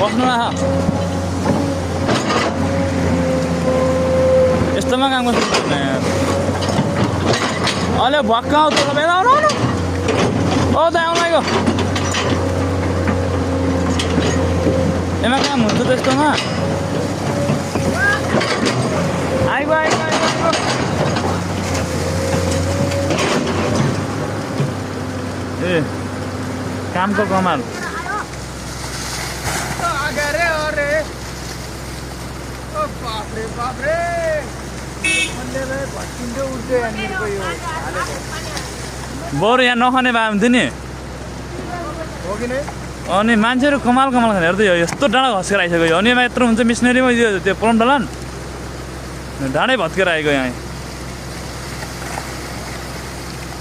बस्नु न यस्तोमा काम गर्छु यार अहिले भक्क आउँछ तपाईँ आउनु आउनु ओ त आउनु आइगयो एमा काम हुन्छ त्यस्तोमा आइगयो आइगयो आइगयो ए कामको कमाल बरु यहाँ नखाने भए हुन्थ्यो नि अनि मान्छेहरू कमाल कमाल खाने हेर्दै हो यस्तो डाँडा घस्केर आइसक्यो यो अनि यत्रो हुन्छ मिसनरीमा त्यो पलमडलान डाँडै भत्केर आएको यहाँ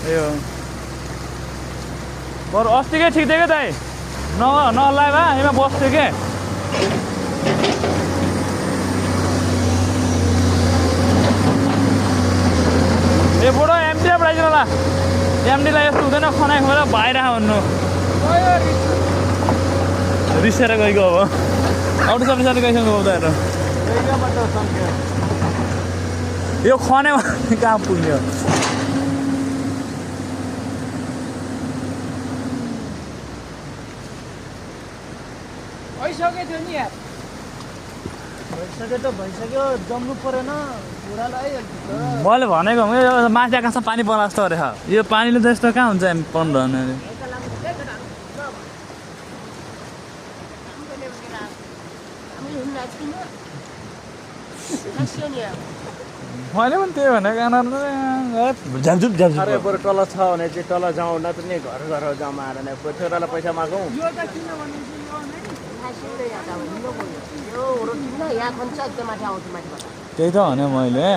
ए हो बरु अस्तिकै ठिक थियो क्या दाइ नहल्लायो भए यहीँमा बस्थ्यो के ए बुढो एमडीलाई पठाइदिनु होला एमडीलाई यस्तो हुँदैन खनाइ खुवाएर बाहिर भन्नु रिसेर गएको अब आउट सर्भिसहरू गइसक्नु उनीहरू यो खने कहाँ पुग्ने हो भइसक्यो नि यार भइसक्यो त भइसक्यो जम्नु परेन बुढालाई मैले भनेको माथि आकाशमा पानी पर्ला जस्तो अरे यो पानीले त यस्तो कहाँ हुन्छ हामी पन्ध्र भने मैले पनि त्यही भनेको झ्यापझुप झ्यापझुप अरे बरु तल छ भने चाहिँ तल जाउँ नत्र नि घर घर जम्मा आएर नै छोरालाई पैसा मागौँ त्यही त भने मैले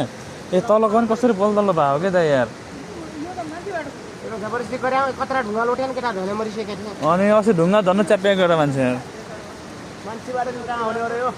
ए तल गन कसरी बल तल्लो भयो क्या त यार कत्रा ढुङ्गा लोट्यान केटा धोने मरिसकेको थियो अनि अस्ति ढुङ्गा झन् च्याप्या गएर मान्छे मान्छेबाट कहाँ आउने अरे यो